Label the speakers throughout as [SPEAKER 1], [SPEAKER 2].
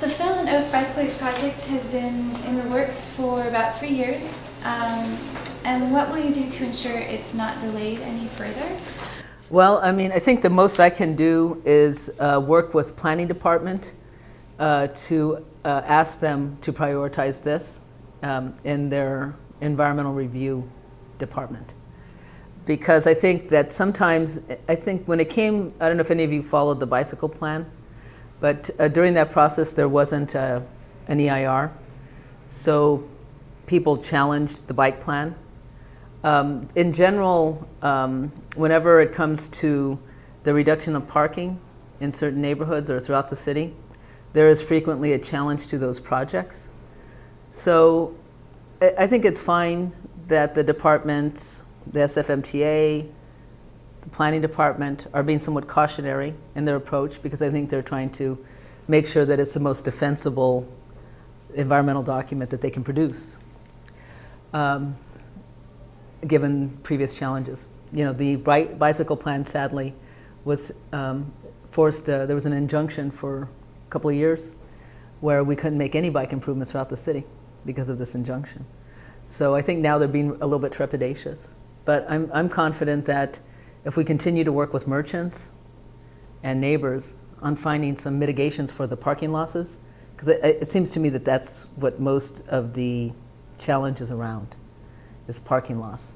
[SPEAKER 1] The Fell and Oak Bikeways project has been in the works for about 3 years. And what will you do to ensure it's not delayed any further?
[SPEAKER 2] Well, I mean, I think the most I can do is work with planning department to ask them to prioritize this in their environmental review department. Because I think that sometimes, when it came, I don't know if any of you followed the bicycle plan, but during that process there wasn't an EIR. So people challenged the bike plan. In general, whenever it comes to the reduction of parking in certain neighborhoods or throughout the city, there is frequently a challenge to those projects. So I think it's fine that the departments, the SFMTA, the planning department are being somewhat cautionary in their approach, because I think they're trying to make sure that it's the most defensible environmental document that they can produce, given previous challenges. You know, the bicycle plan sadly was forced, there was an injunction for a couple of years where we couldn't make any bike improvements throughout the city because of this injunction. So I think now they're being a little bit trepidatious. But I'm confident that if we continue to work with merchants and neighbors on finding some mitigations for the parking losses, because it seems to me that that's what most of the challenge is around, is parking loss.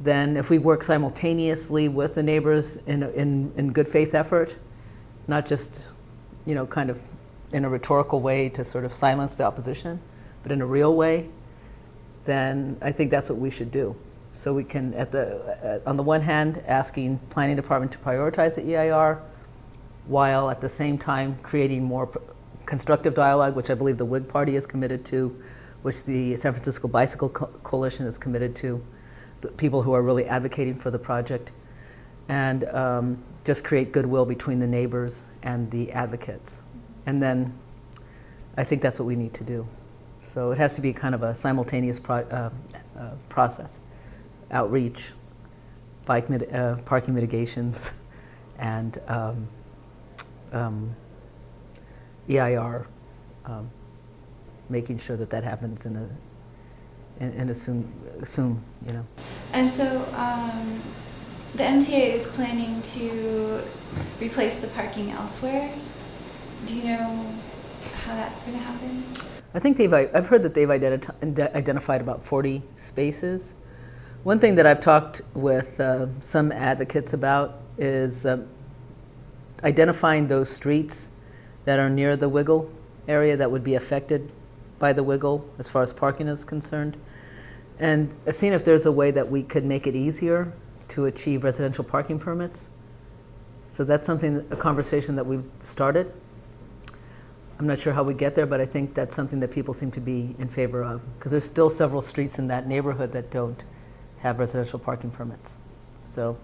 [SPEAKER 2] Then if we work simultaneously with the neighbors in good faith effort, not just, you know, kind of in a rhetorical way to sort of silence the opposition, but in a real way, then I think that's what we should do. So we can, on the one hand, asking planning department to prioritize the EIR, while at the same time creating more constructive dialogue, which I believe the Whig Party is committed to, which the San Francisco Bicycle Coalition is committed to, the people who are really advocating for the project, and just create goodwill between the neighbors and the advocates. And then I think that's what we need to do. So it has to be kind of a simultaneous process. Outreach, parking mitigations, and EIR, making sure that happens in a soon, you know.
[SPEAKER 1] And so the MTA is planning to replace the parking elsewhere. Do you know how that's going to happen?
[SPEAKER 2] I think I've heard that they've identified about 40 spaces. One thing that I've talked with some advocates about is identifying those streets that are near the Wiggle area that would be affected by the Wiggle as far as parking is concerned, and seeing if there's a way that we could make it easier to achieve residential parking permits. So that's a conversation that we've started. I'm not sure how we get there, but I think that's something that people seem to be in favor of, because there's still several streets in that neighborhood that don't have residential parking permits. So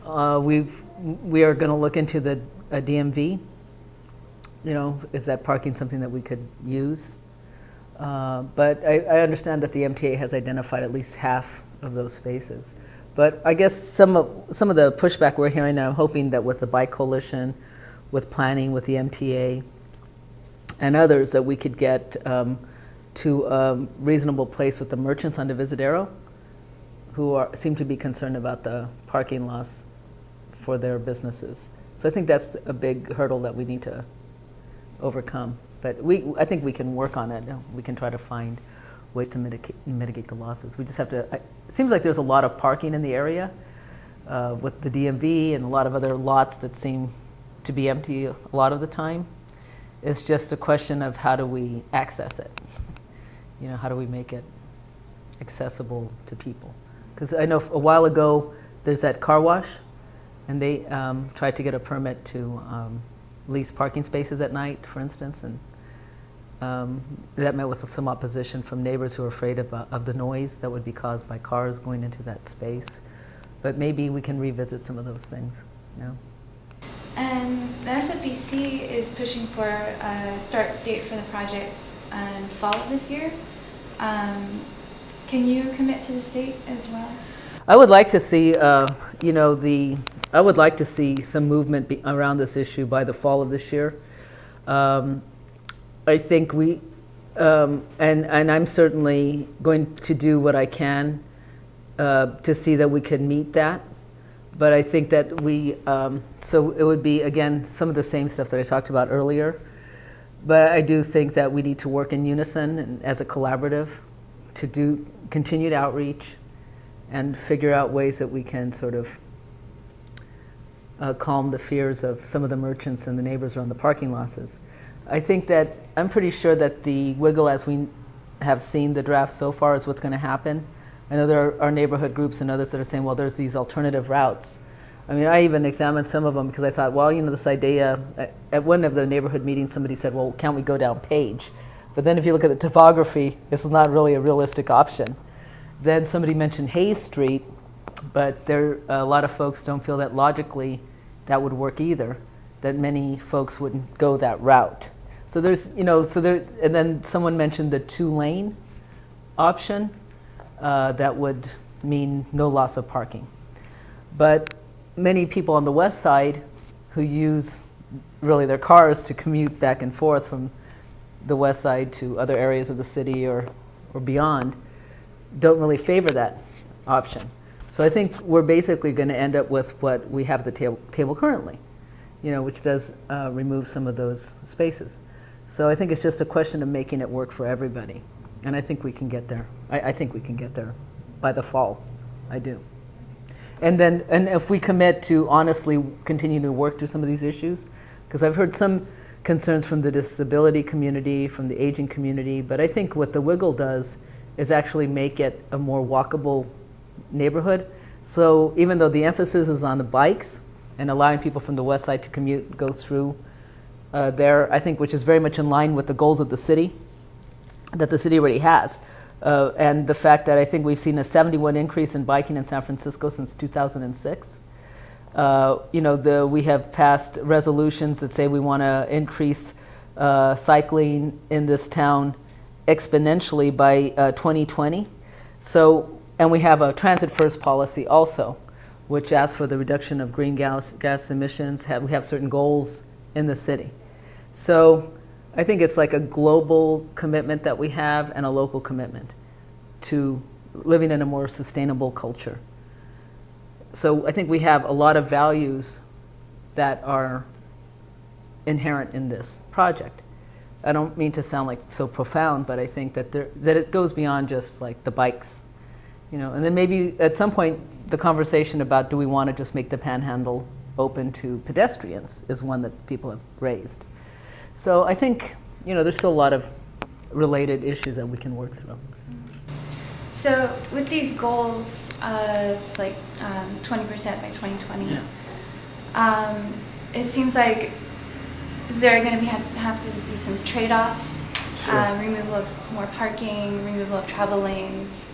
[SPEAKER 2] we are going to look into the DMV. You know, is that parking something that we could use? But I understand that the MTA has identified at least half of those spaces. But I guess some of the pushback we're hearing, and I'm hoping that with the Bike Coalition, with planning, with the MTA, and others, that we could get to a reasonable place with the merchants on the Visadero, who seem to be concerned about the parking loss for their businesses. So I think that's a big hurdle that we need to overcome. But I think we can work on it. We can try to find ways to mitigate the losses. We just have to, it seems like there's a lot of parking in the area with the DMV and a lot of other lots that seem to be empty a lot of the time. It's just a question of how do we access it? You know, how do we make it accessible to people? Because I know a while ago there's that car wash, and they tried to get a permit to lease parking spaces at night, for instance, and that met with some opposition from neighbors who are afraid of the noise that would be caused by cars going into that space. But maybe we can revisit some of those things. Yeah.
[SPEAKER 1] And the SFBC is pushing for a start date for the project in fall of this year. Can you commit to this date as well?
[SPEAKER 2] I would like to see, I would like to see some movement around this issue by the fall of this year. I think we, and I'm certainly going to do what I can to see that we can meet that. But I think that we, so it would be, again, some of the same stuff that I talked about earlier. But I do think that we need to work in unison and as a collaborative to do continued outreach and figure out ways that we can sort of calm the fears of some of the merchants and the neighbors around the parking lots. I think that, I'm pretty sure that the wiggle, as we have seen the draft so far, is what's going to happen. I know there are neighborhood groups and others that are saying, well, there's these alternative routes. I mean, I even examined some of them because I thought, well, you know, this idea, at one of the neighborhood meetings, somebody said, well, can't we go down Page? But then if you look at the topography, it's not really a realistic option. Then somebody mentioned Hayes Street, but there, a lot of folks don't feel that logically that would work either, that many folks wouldn't go that route. So there's, you know, so there, and then someone mentioned the 2-lane option. That would mean no loss of parking. But many people on the west side who use really their cars to commute back and forth from the west side to other areas of the city or beyond don't really favor that option. So I think we're basically going to end up with what we have at the table currently, you know, which does remove some of those spaces. So I think it's just a question of making it work for everybody. And I think we can get there. I think we can get there by the fall. I do. And then, and if we commit to honestly continue to work through some of these issues, because I've heard some concerns from the disability community, from the aging community, but I think what the Wiggle does is actually make it a more walkable neighborhood. So even though the emphasis is on the bikes and allowing people from the west side to commute, go through there, I think, which is very much in line with the goals of the city, that the city already has. And the fact that I think we've seen a 71 increase in biking in San Francisco since 2006. You know, we have passed resolutions that say we want to increase cycling in this town exponentially by 2020. So, and we have a transit first policy also, which asks for the reduction of greenhouse gas emissions. We have certain goals in the city. So I think it's like a global commitment that we have and a local commitment to living in a more sustainable culture. So I think we have a lot of values that are inherent in this project. I don't mean to sound like so profound, but I think that that it goes beyond just like the bikes, you know. And then maybe at some point the conversation about do we want to just make the Panhandle open to pedestrians is one that people have raised. So I think, you know, there's still a lot of related issues that we can work through.
[SPEAKER 1] So with these goals of like 20% by 2020, yeah. It seems like there are going to have to be some trade-offs, sure. Removal of more parking, removal of travel lanes,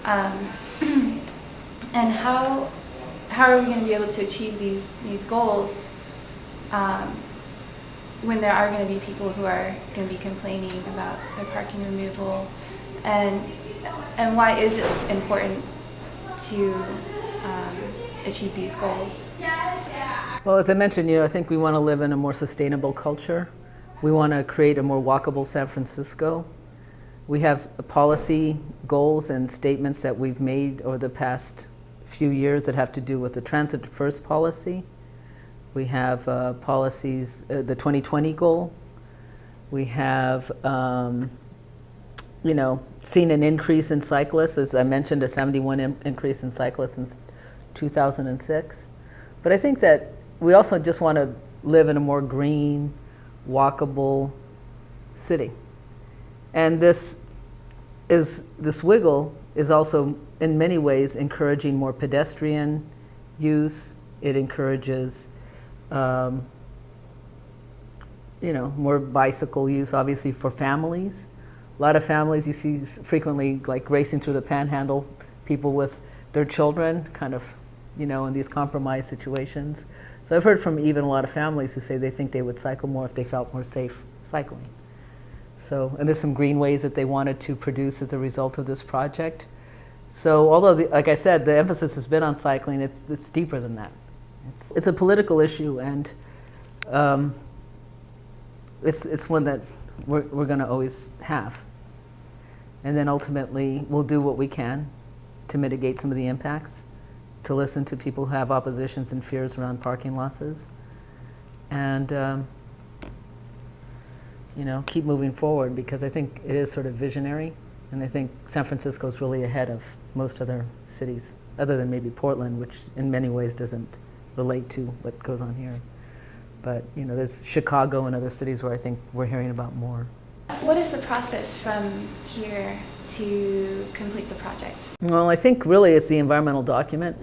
[SPEAKER 1] and how are we going to be able to achieve these goals when there are going to be people who are going to be complaining about the parking removal, and why is it important to achieve these goals?
[SPEAKER 2] Well, as I mentioned, you know, I think we want to live in a more sustainable culture. We want to create a more walkable San Francisco. We have policy goals and statements that we've made over the past few years that have to do with the transit first policy. We have policies, the 2020 goal. We have, you know, seen an increase in cyclists, as I mentioned, a 71 increase in cyclists since 2006. But I think that we also just want to live in a more green, walkable city. And this wiggle is also in many ways encouraging more pedestrian use. It encourages you know, more bicycle use, obviously, for families. A lot of families you see frequently like racing through the Panhandle, people with their children kind of, you know, in these compromised situations. So I've heard from even a lot of families who say they think they would cycle more if they felt more safe cycling. So, and there's some greenways that they wanted to produce as a result of this project. So although, like I said, the emphasis has been on cycling, it's deeper than that. It's a political issue, and it's one that we're going to always have. And then ultimately, we'll do what we can to mitigate some of the impacts, to listen to people who have oppositions and fears around parking losses, and keep moving forward, because I think it is sort of visionary, and I think San Francisco is really ahead of most other cities, other than maybe Portland, which in many ways doesn't relate to what goes on here. But there's Chicago and other cities where I think we're hearing about more.
[SPEAKER 1] What is the process from here to complete the project?
[SPEAKER 2] Well, I think really it's the environmental document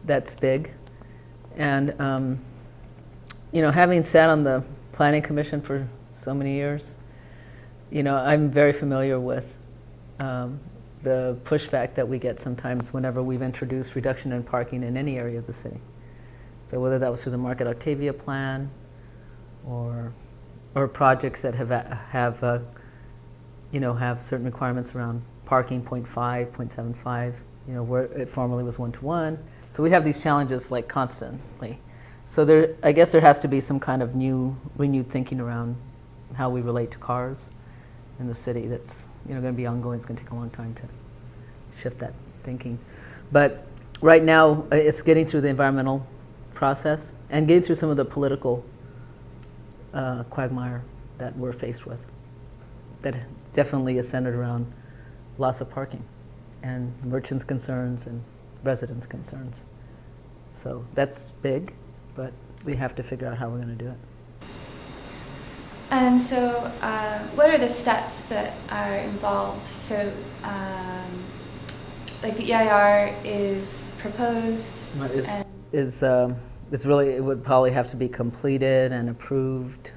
[SPEAKER 2] that's big. And, having sat on the Planning Commission for so many years, I'm very familiar with the pushback that we get sometimes whenever we've introduced reduction in parking in any area of the city. So whether that was through the Market Octavia plan or projects that have certain requirements around parking, 0.5, 0.75, where it formerly was 1-to-1. So we have these challenges like constantly. So I guess there has to be some kind of renewed thinking around how we relate to cars in the city. That's going to be ongoing. It's going to take a long time to shift that thinking. But right now, it's getting through the environmental process and getting through some of the political quagmire that we're faced with. That definitely is centered around loss of parking and merchants' concerns and residents' concerns. So that's big, but we have to figure out how we're going to do it.
[SPEAKER 1] And so what are the steps that are involved? So like the EIR is proposed.
[SPEAKER 2] It would probably have to be completed and approved.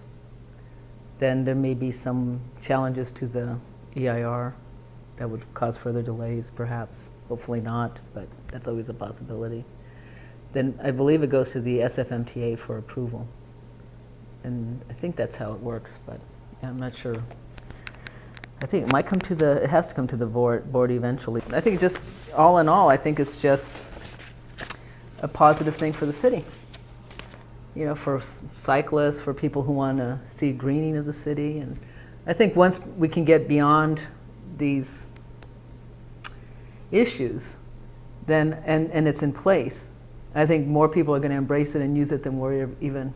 [SPEAKER 2] Then there may be some challenges to the EIR that would cause further delays, perhaps. Hopefully not, but that's always a possibility. Then I believe it goes to the SFMTA for approval. And I think that's how it works, but I'm not sure. I think it has to come to the board eventually. I think it's just, all in all, I think it's just a positive thing for the city. For cyclists, for people who want to see greening of the city. And I think once we can get beyond these issues, then and it's in place, I think more people are going to embrace it and use it than we're even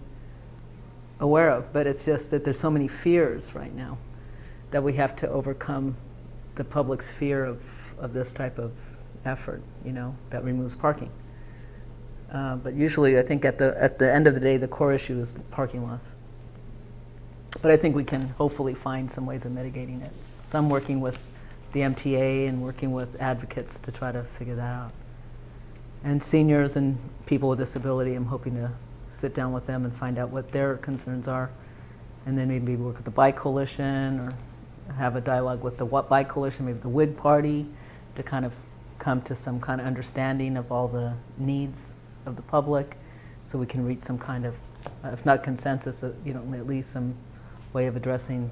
[SPEAKER 2] aware of. But it's just that there's so many fears right now that we have to overcome the public's fear of this type of effort, that removes parking. But usually, I think at the end of the day, the core issue is parking loss. But I think we can hopefully find some ways of mitigating it. So I'm working with the MTA and working with advocates to try to figure that out. And seniors and people with disability, I'm hoping to sit down with them and find out what their concerns are, and then maybe work with the Bike Coalition or have a dialogue with the Bike Coalition, maybe the WIG Party, to kind of come to some kind of understanding of all the needs of the public, so we can reach some kind of, if not consensus, at least some way of addressing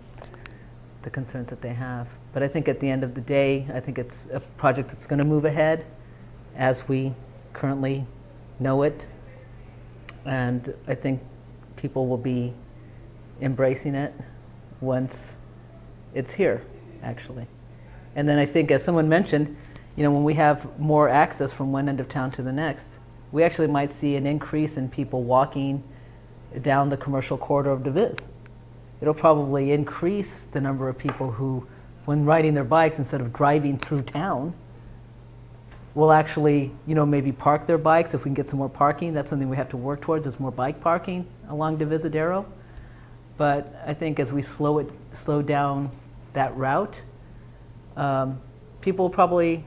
[SPEAKER 2] the concerns that they have. But I think at the end of the day, I think it's a project that's going to move ahead as we currently know it, and I think people will be embracing it once it's here, actually. And then I think, as someone mentioned, when we have more access from one end of town to the next, we actually might see an increase in people walking down the commercial corridor of DeVis. It'll probably increase the number of people who, when riding their bikes, instead of driving through town, will actually, maybe park their bikes. If we can get some more parking, that's something we have to work towards, is more bike parking along Divisadero. But I think as we slow down that route, people will probably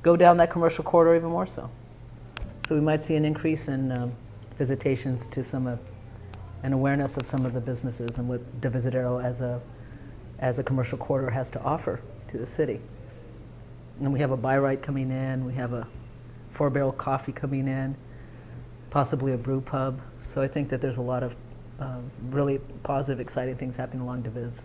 [SPEAKER 2] go down that commercial corridor even more so. So we might see an increase in visitations to an awareness of some of the businesses and what Divisadero as a commercial corridor has to offer to the city. And we have a buy right coming in, we have a 4-barrel coffee coming in, possibly a brew pub. So I think that there's a lot of really positive, exciting things happening along DeVis.